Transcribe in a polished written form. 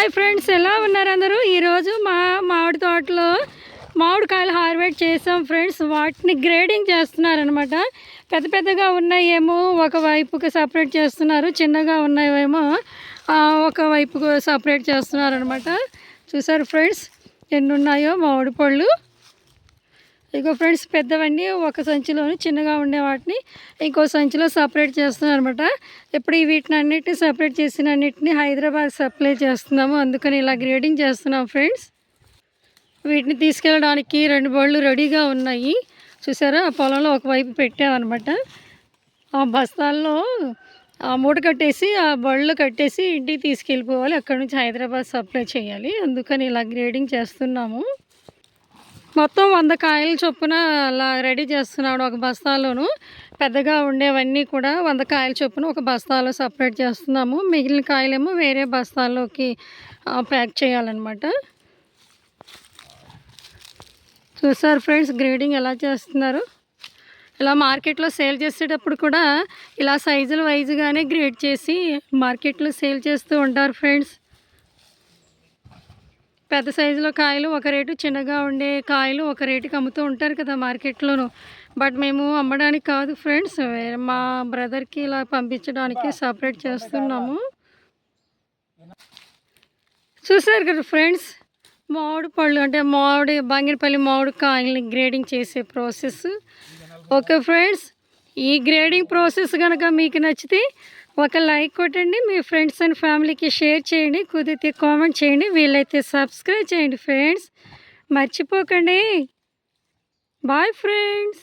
Hi friends, ఎలా ఉన్నారు అందరూ? ఈరోజు మా మామిడి తోటలో మామిడికాయలు హార్వెస్ట్ చేసాం ఫ్రెండ్స్. వాటిని గ్రేడింగ్ చేస్తున్నారనమాట. పెద్ద పెద్దగా ఉన్నాయేమో ఒకవైపుకి సపరేట్ చేస్తున్నారు, చిన్నగా ఉన్నాయేమో ఒక వైపుకు సపరేట్ చేస్తున్నారనమాట. చూసారు ఫ్రెండ్స్ ఎన్ని ఉన్నాయో మామిడి పళ్ళు. ఇగో ఫ్రెండ్స్, పెద్దవన్నీ ఒక సంచిలోని, చిన్నగా ఉండే వాటిని ఇంకో సంచిలో సపరేట్ చేస్తున్నాం అనమాట. ఇప్పుడు వీటిని అన్నిటిని సపరేట్ చేసిన అన్నిటిని హైదరాబాద్ సప్లై చేస్తున్నాము, అందుకని ఇలా గ్రేడింగ్ చేస్తున్నాం ఫ్రెండ్స్. వీటిని తీసుకెళ్ళడానికి 2 బళ్ళు రెడీగా ఉన్నాయి. చూసారా, ఆ పొలంలో ఒకవైపు పెట్టామన్నమాట. ఆ బస్తాల్లో మూట కట్టేసి ఆ బళ్ళు కట్టేసి ఇంటికి తీసుకెళ్ళిపోవాలి. అక్కడ నుంచి హైదరాబాద్ సప్లై చేయాలి, అందుకని ఇలా గ్రేడింగ్ చేస్తున్నాము. మొత్తం 100 కాయలు చొప్పున అలా రెడీ చేస్తున్నాడు ఒక బస్తాలోను. పెద్దగా ఉండేవన్నీ కూడా 100 కాయల చొప్పున ఒక బస్తాలో సపరేట్ చేస్తున్నాము. మిగిలిన కాయలేమో వేరే బస్తాల్లోకి ప్యాక్ చేయాలన్నమాట. చూసారు ఫ్రెండ్స్ గ్రేడింగ్ ఎలా చేస్తున్నారు. ఇలా మార్కెట్లో సేల్ చేసేటప్పుడు కూడా ఇలా సైజుల వైజ్గానే గ్రేడ్ చేసి మార్కెట్లో సేల్ చేస్తూ ఉంటారు ఫ్రెండ్స్. పెద్ద సైజులో కాయలు ఒక రేటు, చిన్నగా ఉండే కాయలు ఒక రేటుకి అమ్ముతూ ఉంటారు కదా మార్కెట్లోను. బట్ మేము అమ్మడానికి కాదు ఫ్రెండ్స్, మా బ్రదర్కి ఇలా పంపించడానికి సపరేట్ చేస్తున్నాము. చూసారు కదా ఫ్రెండ్స్, మామిడి పళ్ళు అంటే బంగినపల్లి మామిడి కాయల్ని గ్రేడింగ్ చేసే ప్రాసెస్. ఓకే ఫ్రెండ్స్, ఈ గ్రేడింగ్ ప్రాసెస్ కనుక మీకు నచ్చితే ఒక లైక్ కొట్టండి, మీ ఫ్రెండ్స్ అండ్ ఫ్యామిలీకి షేర్ చేయండి, కుదిరితే కామెంట్ చేయండి, వీలైతే సబ్స్క్రైబ్ చేయండి ఫ్రెండ్స్. మర్చిపోకండి. Bye friends.